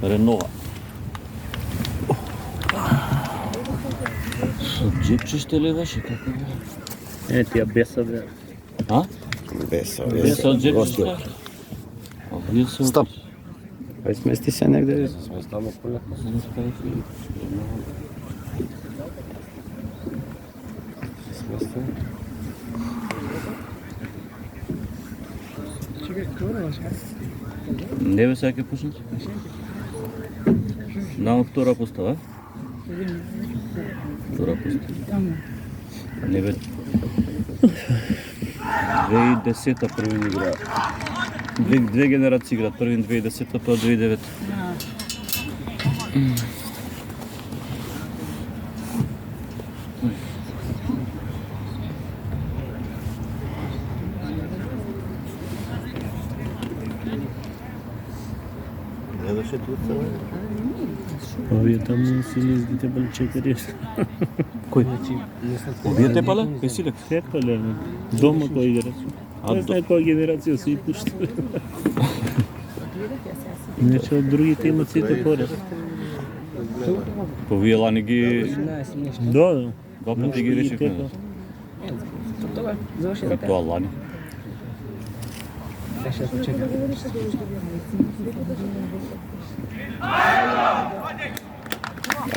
Ренова. Со джипчиште ли беше како бе? Тија беса бе. А? Беса. Со джипчиште? Стоп. Ај смести се негде. Сместаме поле. Не бе, сега ќе почнеш? На втора постава? Втора постава. Не бе. 2010-та први игра. Две генерации играат, први 2010-та, тоа 2009-та. Гледаше тут сега? Овие таму си лиздите бали 4. Кој? Овие те пале? Кај силек? Те пале. Дома кој игра. Не знае која генерација се и пушта. Иначе од другите имат сите поред. По вие лани ги... Да. Два пати ги решивме. Кој тоа лани?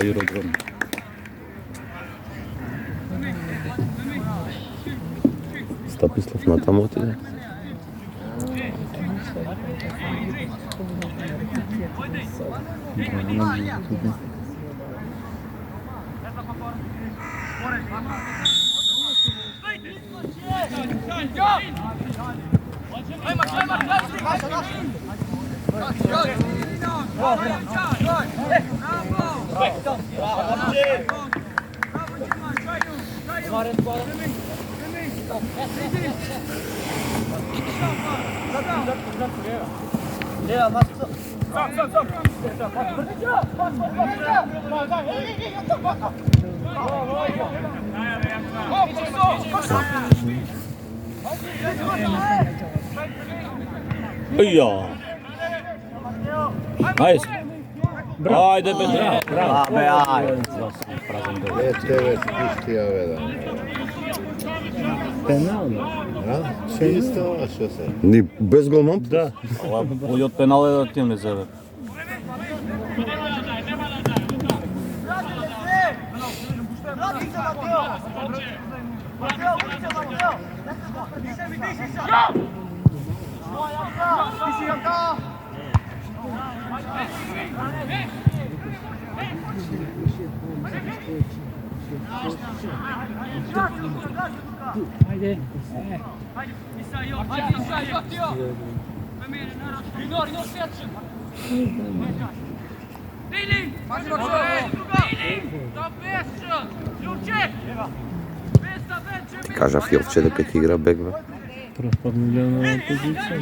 Аеродром. Стапислав натаму отиде. Eja! Nice! Ajde, bе, bravo! Бе, ај. TV спушти аве Пенал. да. Чисто, а што се? Ни без голман? Да. Ова бој од пенал е да ти не зебе. Ajde. Кажа Филче дека ќе игра бек бе. Пропаднале на позиција.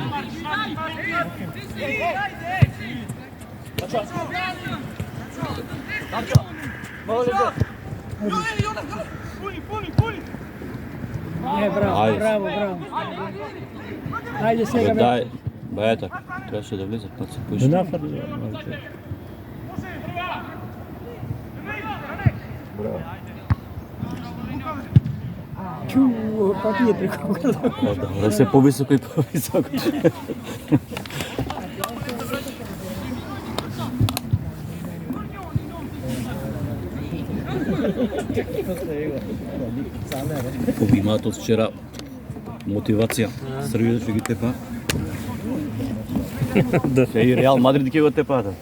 Браво, Ајде. браво, браво. Ајде сега бе. Дај, бајата, требаше да влезат, па се Да поише. нафрли. Чу, патија преку. Да се повисоко и повисоко. Ови имаат од вчера мотивација. Србија ќе ги тепа. Да. И Реал Мадрид ќе го тепа да.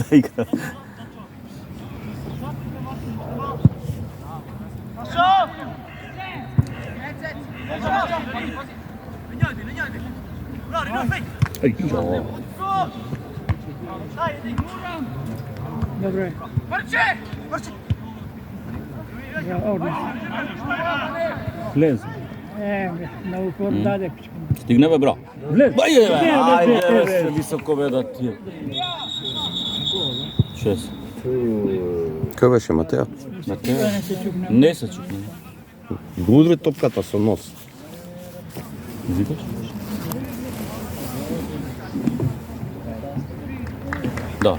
Да игра. Добре. Одлично. Влез. На упор даде. Стигне бе, бро. Влез. Баје бе. Ајде бе, се високо бе да ти. 6. Кој беше Матео? На тебе? Не се чукна. Го удри топката со нос. Видиш? Да.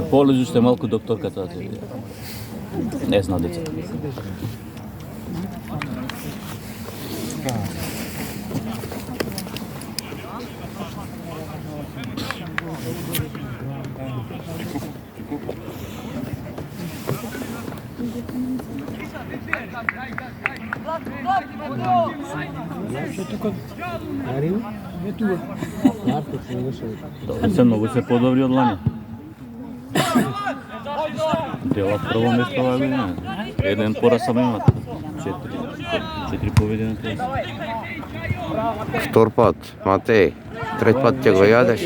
Полежи уште малку докторката. Не зна деца. Многу се подобри од лани. Делат прво место оваа година. Еден пораз само имат. 4 победи на тез. Втор пат, Матеј. Трет пат ќе го јадеш.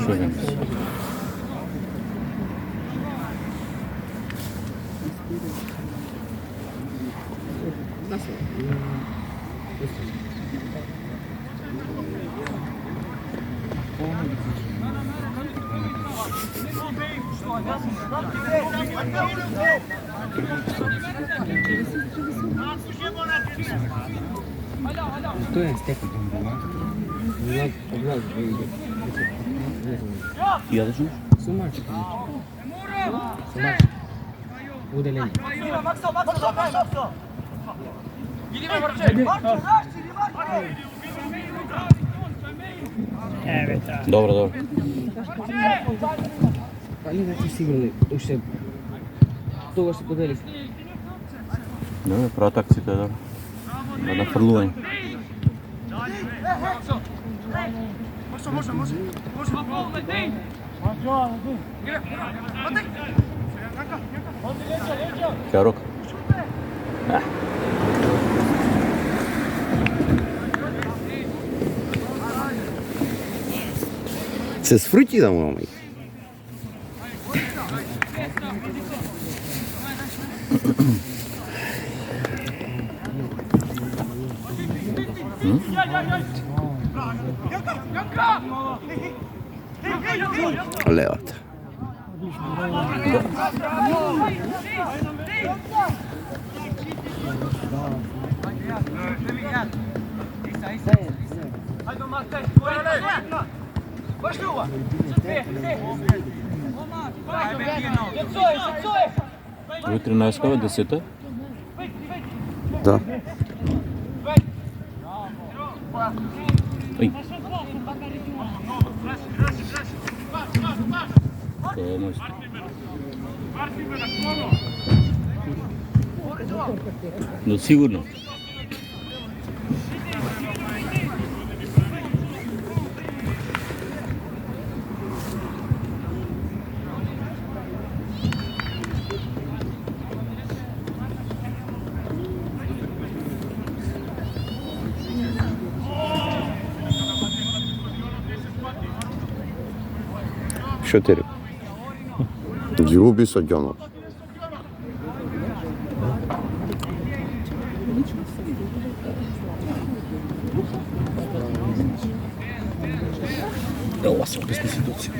Шо Јадеш ли? Удаление. Добро, добро. Али да ти стигнали уште тогаш се подели. Добро, прават акцијата, добро. Да нафрлување. Кјарок. Се сфрути да му мај. Левата. Вы 13-кава, 10-та? Да. Ой. Тоа е мојсто. Но сигурно. Што ти рекам? Љуби со ѓонот. Ова се описна ситуација.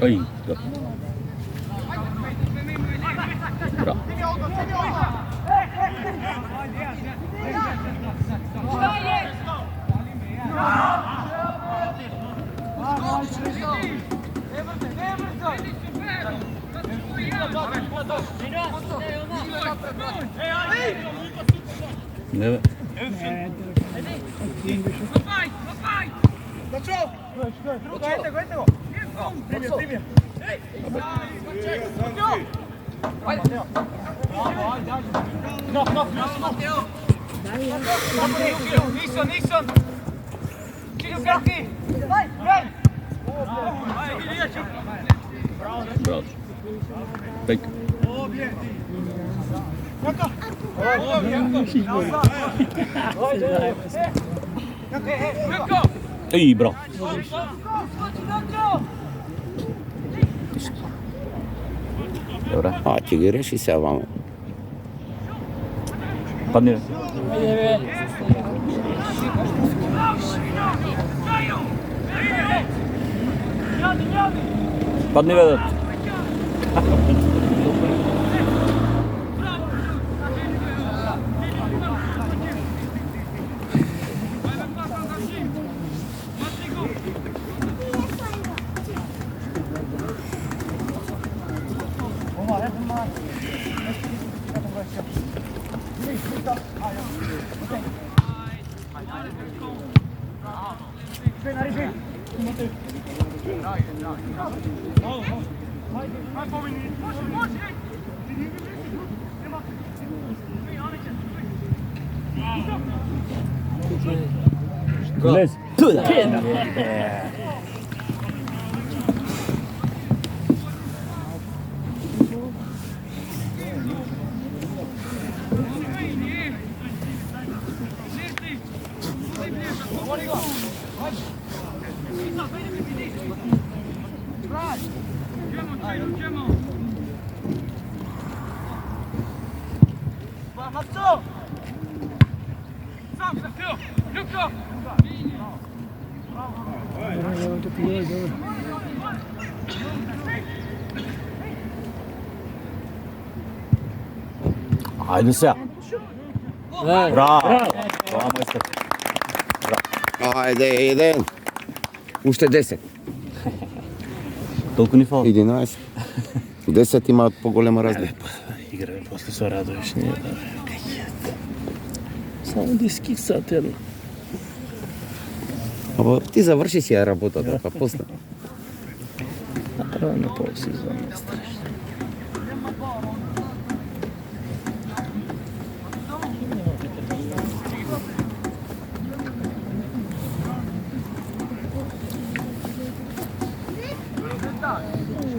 Ой, да. Браво. Не бе. Nixon! Tira o cara aqui! Vai! Пек. Ей, браво. Добре. А, ти ги реши сега вама. Падни, бе. Падни, бе, дет. Лез. Ајде сега. Браво. Браво, мајстер. Ајде, еден. Уште 10. Толку ни фала. 11. 10 имаат поголема разлика. Играме после со Радовиш, ние да. Само диски сателно. Ама ти заврши си ја работата, па после. Рано полсезон не страшно.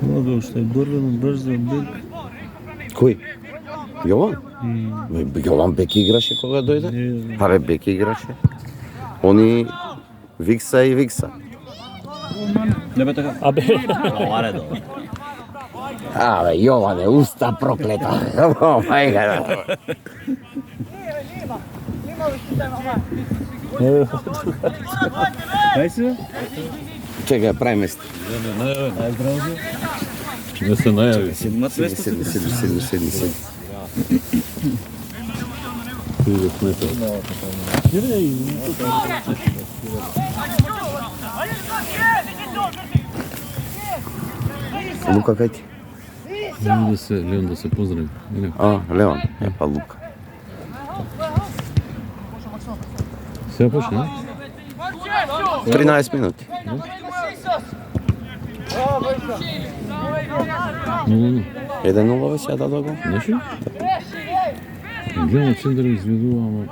Много што е борбено брзо бек. Кој? Јован? Јован бек играше кога дојде? Аре, бек играше. Они Викса и Викса. Не бе така. Абе, Ова редо. Абе, Јоване, уста проклета. О, мајка. ај се. Чекај, правиме сте. Не се најави. Седи. Лука кај ти? Леон да се поздрави. А, Леон. Па Лука. Се почна? 13 минути. 1-0 ве сега дадо гол. Неши? Гледам центар изведува, ама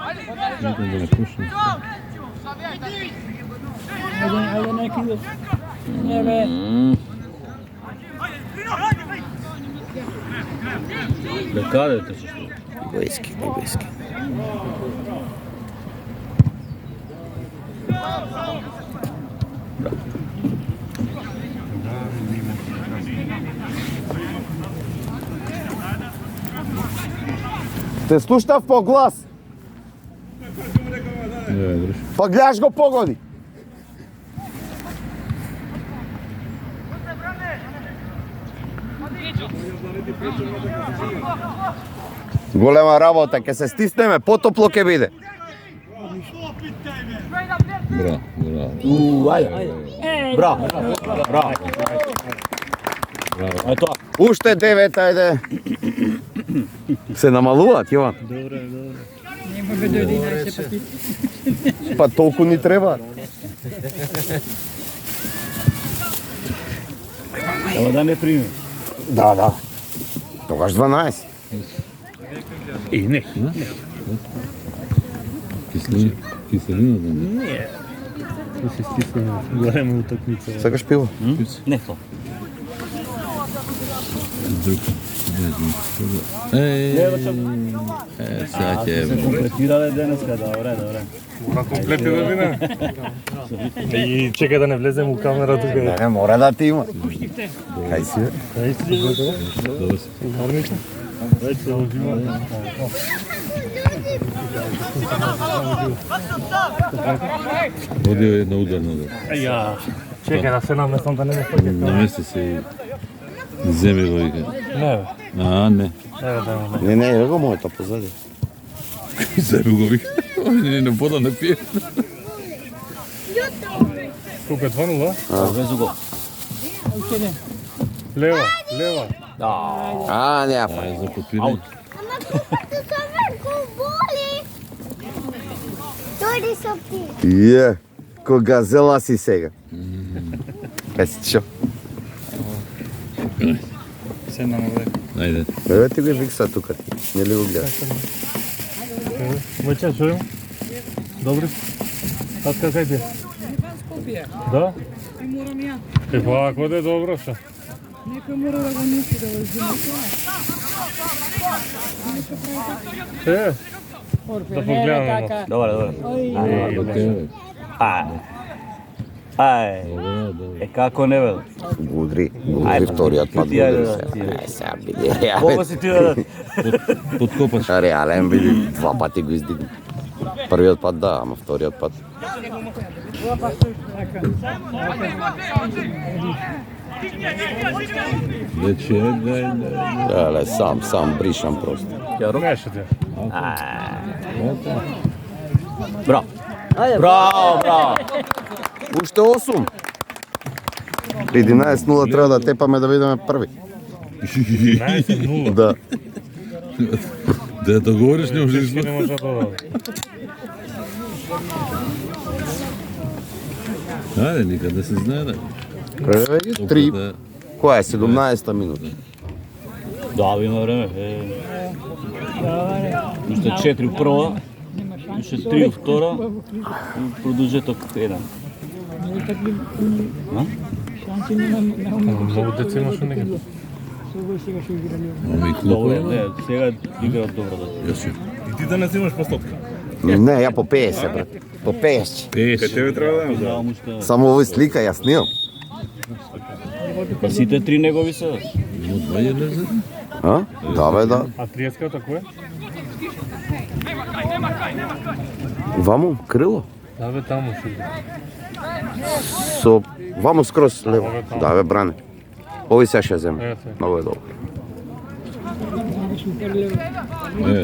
никам да не почне. Ајде неки да. Не бе. Бе, каде те што? Бојски. Те слушнав по глас. Па гледаш го погоди. Голема работа, ќе се стиснеме, потопло ќе биде. Браво. Браво. Браво. Ај тоа. Уште 9, ајде. Се намалуваат, Јован. Добре. Нема бе дојде 11 пати. Па толку ни треба. Ова да не прими. Да. Тогаш 12. И не. Киселина да не. Тоа се стисна голема утакмица. Сакаш пиво? Не тоа. Сега ќе Комплетирале денеска, добре. Комплети да видиме. И чекај да не влезем у камера тука. Не, мора да ти има. Кај си, бе? Добро си. Оди на удар. Ја, чекај да се наместам да не ме фаќа. Намести се и земи го вика. Не, А, не. Не, ево го мојата позади. Земи го вика. Не вода не пие. Колко е 2-0? Везу го. Лева. А, не, па. Ај за попирање. Дојди со ти. Е, ко газела си сега. Кај си чо? Ајде. Еве ти го викса тука ти. Не ли го гледаш? Мојче, чуjem? Добри? Татка, кај ти? Да? И морам ја. Е, па ако да е добро, што? Некој мора да го носи да го взима. Е, Орфе, да не погледаме. е така. Добре. Ој, Ај. Е како не бе? Гудри вториот пат гудри се. Е, сега биде Кого реален. си ти да подкопаш? Реален биде, два пати го издигна. Првиот пат да, ама вториот пат. Вече Еле, сам бришам просто. Неше те. Браво. Браво. Уште 8. 11-0 треба да тепаме да бидеме први. 11-0. Да. Да договориш не може Не може да додаде. Ајде, никад да се знае. Еве ги 3. Која е 17-та минута? Да, има време. Уште 4 у прва, уште 3 у втора, и продолжеток 1. шанси нема на Многу деца имаш у нега. Со овој сега што играли. Ами Добре, клопа. не, сега играат добро да. Јас И ти да не взимаш постотка. Не, ја по 50, брат. По 50. пеш. Тебе треба да Жал му што Само овој слика ја снимам. па сите три негови се. Му 2 лезе. А? Да, бе, да. А 30-ката кој е? Ваму, крило. Да бе, таму што иде. Со ваму скроз лево. Да, бе, бране. Овој сега ќе земе. Ете. Много е добро.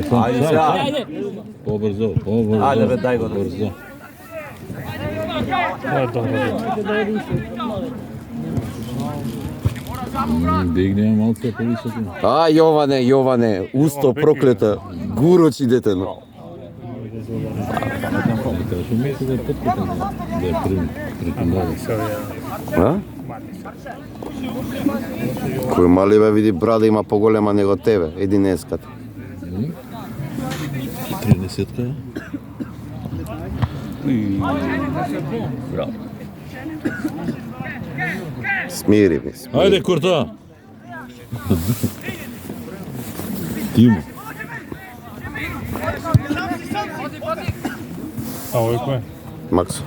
Сам, Ајде сега. Побрзо. Ајде бе, дај го. Побрзо. Тоа е добро. Дигнеме малце повисоко. А, Јоване, усто проклета. Гурочи детено. Требаше умеете да е подкупен, да е притумбава. А? Кој мали бе, види брада има поголема него тебе, 11-ката. 30-ка. Браво. Смири ми. Ајде, Курта! Тимо. А овој кој е? Максо.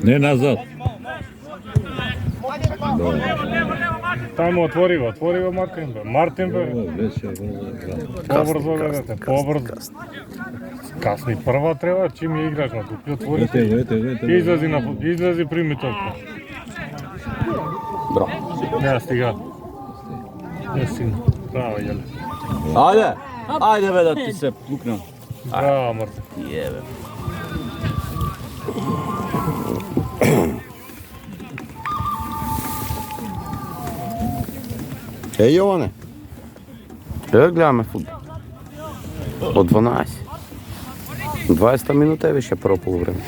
Не назад. Тај му отвори го Мартин бе. Мартин бе. Побрзо гледате, побрзо. Касни прва треба, чим ја играш на тук, отвори се. Излези прими топка. Браво. Не стига. Не стига. Браво, Јеле. Ајде бе да ти се пукнам. Браво, Мартин. Јебе. Јоване. Гледаме футбол. Од 12. 20 минута е више прво полувреме.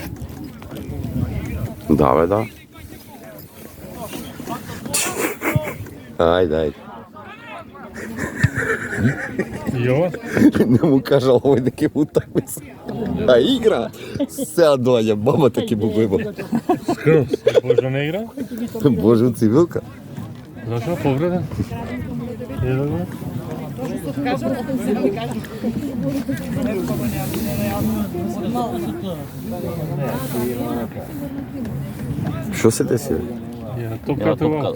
Да, бе, да. Ајде. Јован? Не му кажал овој дека му такмица. А игра. Сега доаѓа, бабата ќе му го има. Скроз. Божо не игра? Боже, од цивилка. Зашо повреден? Еден го? Што се деси? Топката во...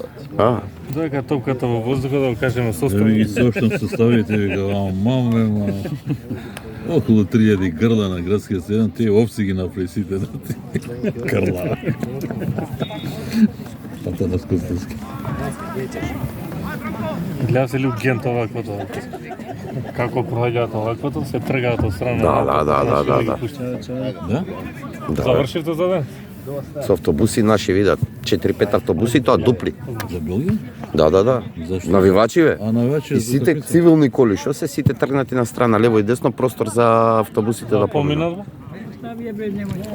Доека топката во воздухот, да го кажеме состави. И точно составите вика, маме, околу 3000 грла на градскиот стадион, тие овци ги направи сите на тие грла. Атанас Костовски. Гледав се ли Гент оваквото? Како проаѓаат оваквото, се тргаат од страна. Да. Завршивте за ден? Со автобуси наши видат 4-5 автобуси, тоа дупли. За Белгија? Да. Зашто? Навивачиве. А навивачи И сите цивилни коли, што се сите тргнати на страна, лево и десно, простор за автобусите да поминат.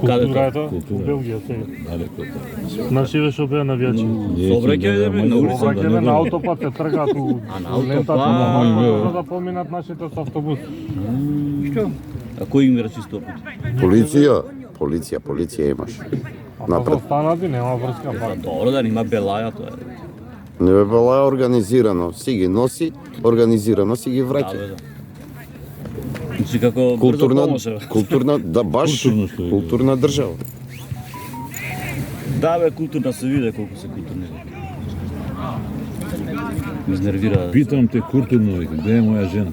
Култура е тоа? Белгија, сега. Далеко тоа. Нашиве што беа навијачи. Сообраќајте на улица. Сообраќајте на аутопат се тргаат у лентата за да поминат нашите со автобус. А кој им речи 100 пати? Полиција имаш. А тоа останати нема врска па. Добро да нема белаја тоа. Не бе била организирано, си ги носи, организирано си ги враќа. Значи како брзо помоше. Културна, да баш културна држава. Да бе, културна се виде колку се културни. Ме изнервира. Питам те културно, вика, где е моја жена?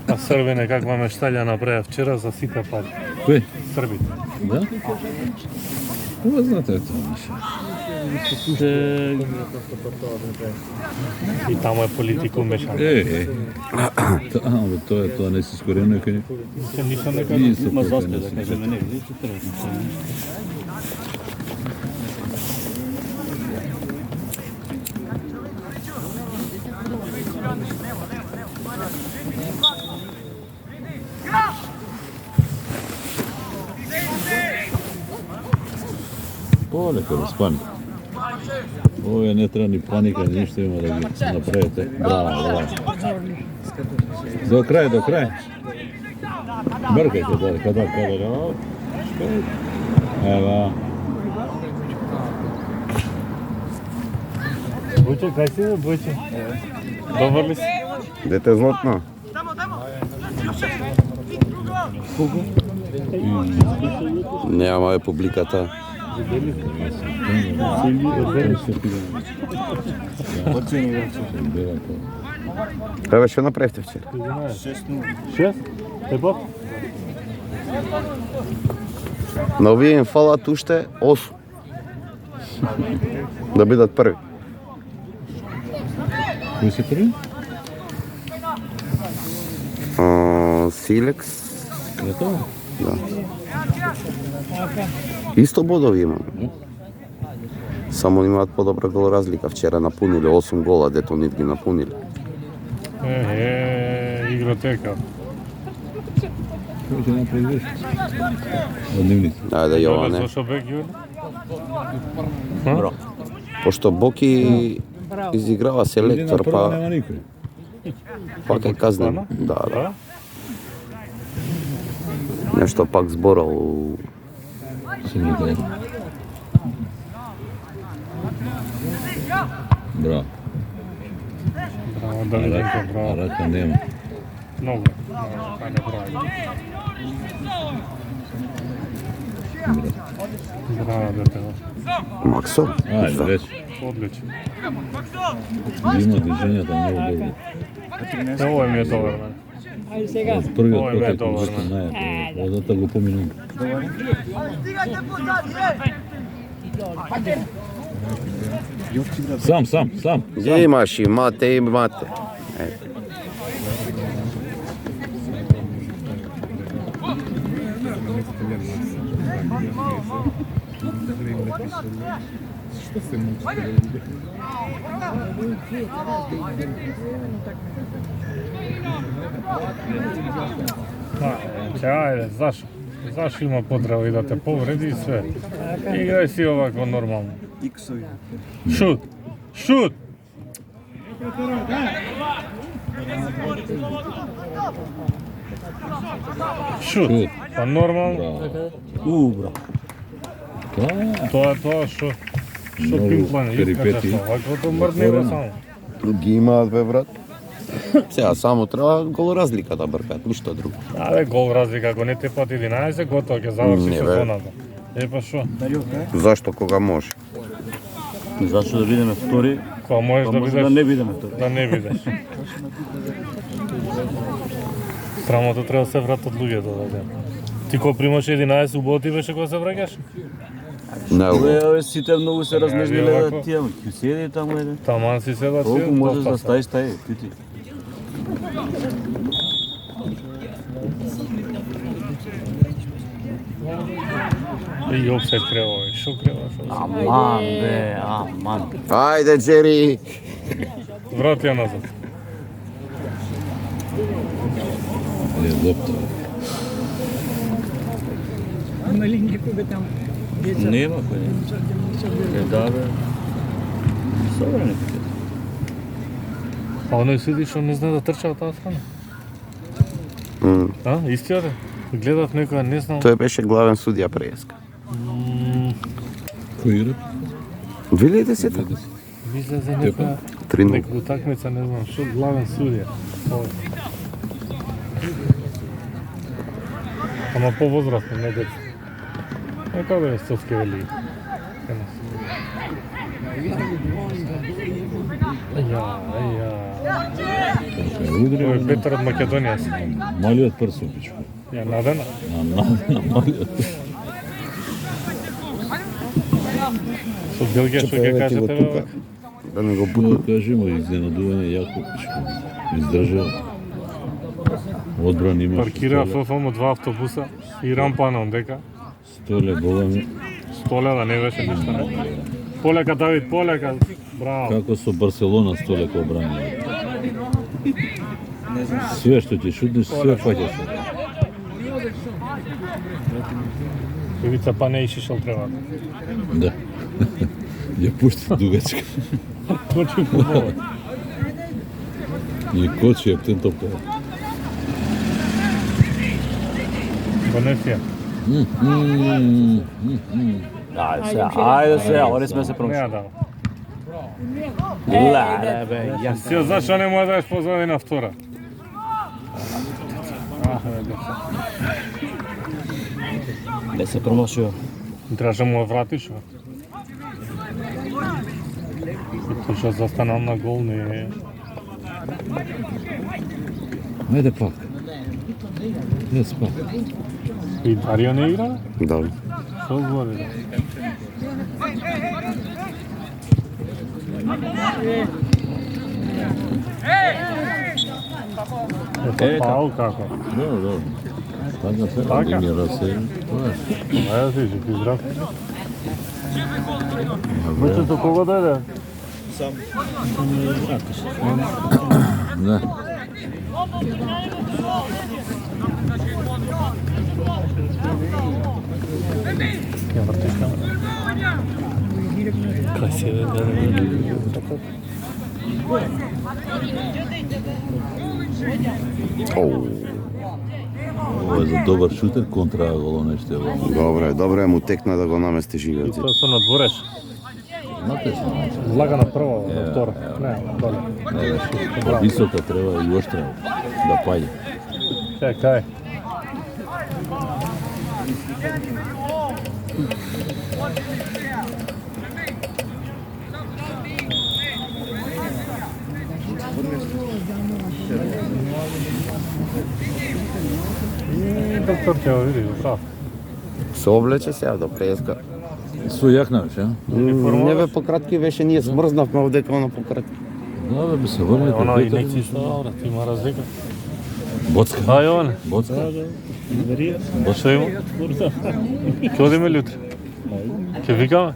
А Србине каква мешталја направија вчера за сите пари. Кој? Србите. Да? Ова знаете тоа нешто. И таму е политику мешано. Тоа не се искорено кај никој. Ништо не кажа. Има застој да кажеме не, вие што треба. Полека да спани. Овие не треба ни паника, ни ништо има да ги направите. Браво. До крај. Бркајте, кадар. Ева. Бојче, кај си бе, Бојче? Добар ли си? Дете златно. Нема е публиката. Еве што направивте вчера? 6? Тебо? На овие им фалат уште 8. Да бидат први. Кој се први? Силекс. Кретова? Да. Исто бодови имаме. Само имаат подобра гол разлика. Вчера напуниле 8 гола, дето нит ги напуниле. Игротека. Кој ќе направи веш? Од дневница. Ајде, Јоване. Зошо бек, Јули? Бро. Пошто Боки изиграва селектор, па Нема никој. пак е казнен. Да. Нешто пак зборал. Синдикат. Браво. Браво, Давиденко, браво. Рака нема. Много. Ајде, браво. Браво, дете. Максо? Ајде, речи. Одлично. Има движењата многу добро. Ово ми е добар, бе. Ајде сега. Од првиот Ова е потек, добар, зашто не. најато. Одата го поминам. Сам. Имаш, имате. Ајде, зашо? Зашо има потреба и да те повреди и све? Играј си овако нормално. Шут! Шут! Па нормално. Бро. Тоа е тоа што Многу пимплане, перипетии. искача, ваквото мрдне го само. Ги имаат бе брат. Сега само треба гол разлика да бркаат, ништо друго. Абе, гол разлика, ако не те пат 11, готово, ќе заврши Не, бе. сезоната. Па шо? Зашто кога може? Зашто да бидеме втори, Кога можеш па да може бидеш, да не бидеме втори. да не бидеш. Срамота треба да се вратат луѓето да ден. Ти кога примаш 11 убаво ти беше кога се враќаш? Не, Ове сите многу се разнежниле вакво. да тие, ќе седи таму еде. Таман си седа си. Колку можеш доста да се. стаиш тај, ти. И опсет крева, шо крева, шо? Аман бе, аман. ајде Джери. Врати ја назад. Не, лопта. Има ли некој там? Деца? Нема кој. Да бе. Собрани пакет. А оној седи што не знае да трча од таа страна. А, истиот е. Гледав некоја, не знам. Тој беше главен судија преска. Кој игра? 2010 Излезе некоја 3-0. некоја утакмица, не знам, што главен судија. Овој. Ама повозрастни, не деца. Нека да е Соцки велики. Аја. Удри Овој Петар од Македонија си. малиот прсо, пичко. Ја надена. На малиот. Со Белгија што ќе кажете бе? Да не го Да бутна. кажемо, изненадување јако, пичко. Издржа. Одбран имаш. Паркира ФФМ 2 автобуса и рампа на ондека. Столе, Богами. Столеда не беше ништо, не? Полека, Давид, полека. Браво. Како со Барселона столеко брани. Све што ти шутнеш, све фаќаш. Ивица па не ишишел треба. Да. Ја пушти дугачка. Точи футбол. И кочи ептен топка. Бонефија. Ајде се, ори сме се Не промшли. ја дава. Леле бе, јас. Си зашо не му дадеш позови на втора? Не се промашио. Требаше му ја вратиш, бе. Тој што застанал на гол не... Ајде пак. Не спак. И Дарио не игра? Да. Што збори, да? Ето пау како? Добро, добро. Така се, Така. Демира се. Тоа е. Ајде си, жив и здрав. Мочето кога даде? Да. Ја вртиш камера. Кај се даде? Оу. Ова е за добар шутер контра голо нешто е во. Добре му текна да го намести живеот. Тоа со надвореш. Натесно. Влага на прва, на втора. Не, доле. Не, висока треба и оштра да паѓа. Чекај. Доктор ќе го види, прав. Се облече сега до преска. Со јакна беше, а? Не бе пократки беше, ние смрзнавме овдека на пократки. Да, бе, се врне. Она и некои што брат, има разлика. Боцка. Ај, он. Боцка. Што има? Ќе одиме ли утре? Ќе викаме?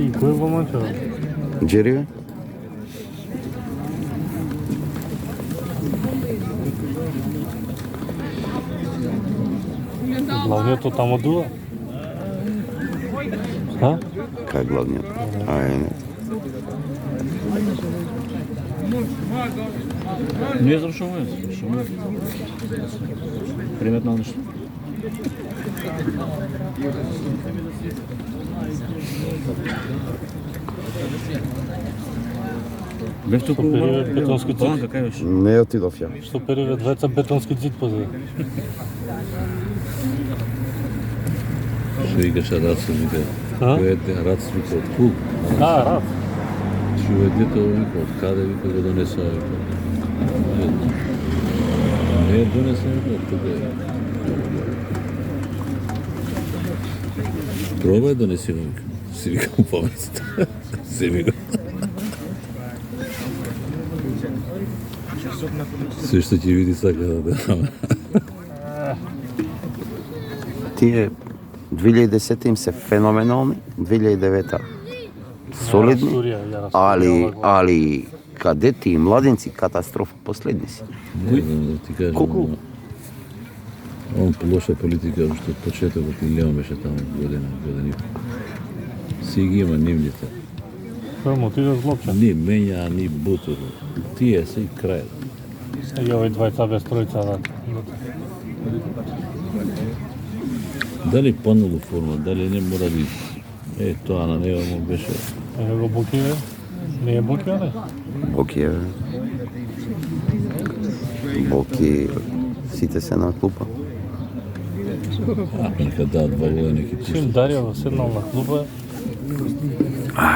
И кој го манча? Джери бе? Главниот таму дува? А? Кај главниот? Ај, не. Не завршуваме. Приметно нешто. Бев туку бетонски цид. Кај беше? Не отидов ја. Што период двајца бетонски зид позади. Што викаше Рац, вика. Кој е Рац, вика од клуб. Да, рад. Што е дето, вика, од каде, вика, го донеса, вика. Не е донеса, вика, од тука. Пробај донеси, вика. Си викам памет. Си викам. Се што ќе види сака да Тие 2010 им се феноменални, 2009 солидни, али кадети и младенци катастрофа последни си. Не знам да ти кажам. Колку? Он по лоша политика, уште од почетокот и Леон беше таму година и пол. Си ги има нивните. Само ти да злопче. Ни менја, ни бутур. Тие се и крај. И овој двајца без тројца, да. Дали пануло форма, дали не мора би... тоа на него му беше... Не го Бокиве? Не е Бокиве, не? Боки е. Боки, сите се на клупа. Нека дадат два года, неки пушта. Чим Дарија седнал на клупа,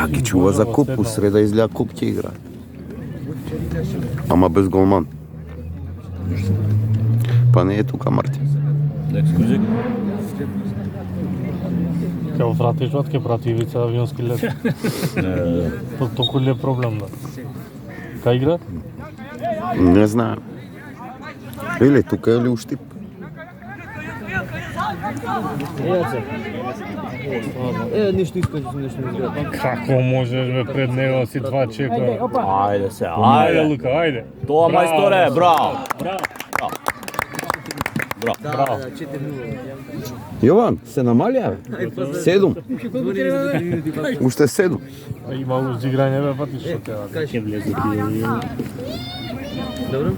Ги чува за куп, у среда излеа куп ќе игра. Ама без голман. Па не е тука Марти. Екскурзија. ќе го вратиш од ќе прати Ивица авионски лет. Толку ли е проблем, да? Кај игра? Не знаем. Или тука или у Штип. Ништо искаш, нешто не изгледа. Како можеш бе пред него си два чека? Ајде се, Ајде ајде. Лука, ајде. Тоа мајсторе, браво. Браво. 4-0. Јован, се намалија? 7. Уште 7. Има узиграње бе, па ти што ќе влезе ти. Добро?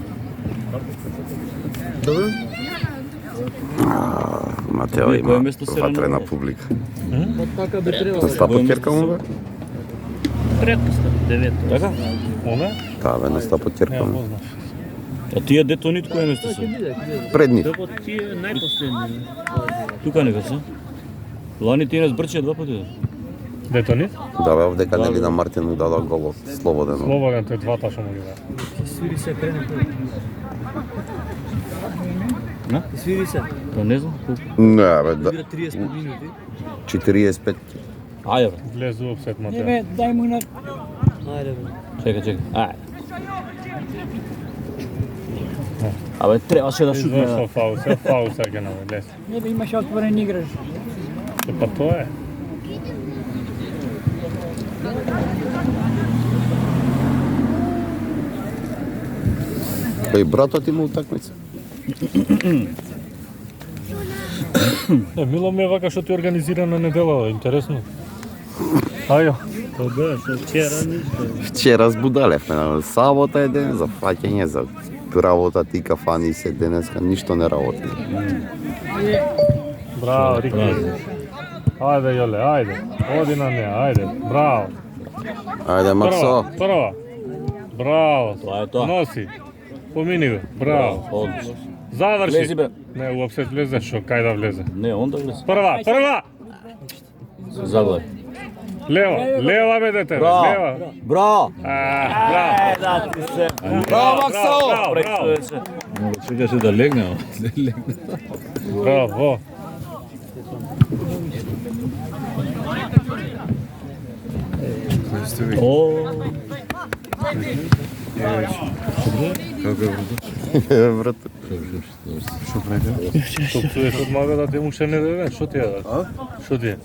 Добро? Матео Кој има место се ватрена ранува? публика. Така би требало. На стапотерка му бе? Предпоставка, 9. Така? Оне? Да бе, на стапотерка Не, му. познав. А тие детонит кој место се? Пред нив. Ти е најпоследни. Тука нека се. Лани ти не збрче два пати. Детонит? Да бе, овдека нели на Мартин му дадо голот слободено. Слободен, тој двата што му ги дава. Свири се крена. На? Свири се. Па не знам колку. Не бе, да. Игра 30 минути. 45. Ајде бре. Влезу во сет Не Матео. бе, дај му на... Ајде бе. Чекај. Ајде. Абе требаше да шутне. Извршил фаул, се фаул сега на лес. Не бе, имаш отворен играч. Па тоа е. Па и братот има утакмица. Мило ми е вака што ти организира на недела, интересно. Ајо. Вчера збудалевме, сабота е ден за фаќање, за работа ти кафани се денеска, ништо не работи. Браво, Рики. Ајде, Јоле, ајде. Оди на неа, ајде. Браво. Ајде, Максо. Прва. Браво. Тоа е тоа. Носи. Помини го. Браво. Одлично. Заврши. Влези бе. Не, уопсе влезе, шо, кај да влезе. Не, он да влезе. Прва, прва! Се загледа. Лева бе дете, Браво. лева. Браво. Браво. Да ти се. Браво, Максо! Браво, Прексуеше. Му го чекаше да легне, ама не легне. браво. О, Брат, Што псуеш од мага да те му ше не даде, шо ти е да? Шо ти е?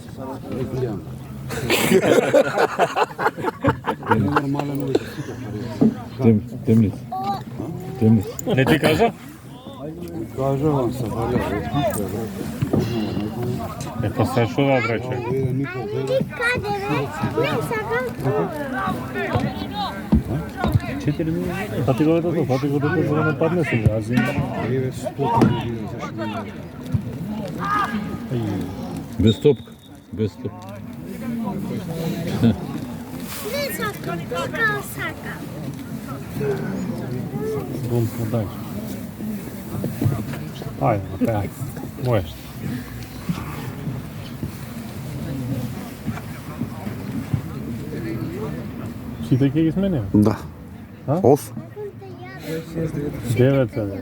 Темница. Темница. Не ти кажа? Па се шо да брече? 4 минути. Пати го детето, пати го детето за да не падне сега. Аз имам. Без топка. Без топка. Бум подај. Ајде, ајде. Можеш. Сите ќе ги сменим? Да. А? 8. 9 е.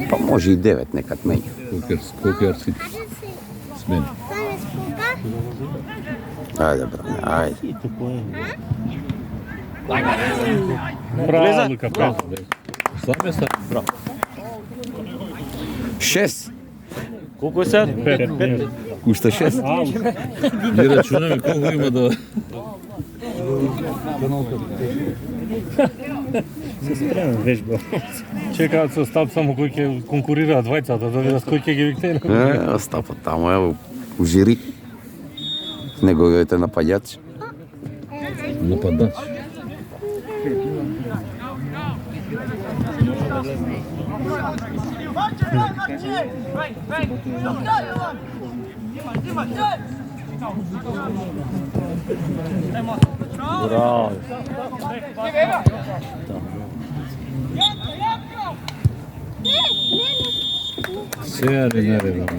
Па може и 9 некад меѓу. Кокерски смени. Ајде, бране, ајде. Браво, Лука, браво. Саме са. 6. Колку е сега? 5. Уште 6. Ги рачунаме колку има да... Се спремен вежба. Чекаат со Стап само кој ќе конкурираат двајцата, да видат кој ќе ги виктели. Стапот таму е у жири. Неговите напаѓачи. Нападач. Браво. Сега не наредам.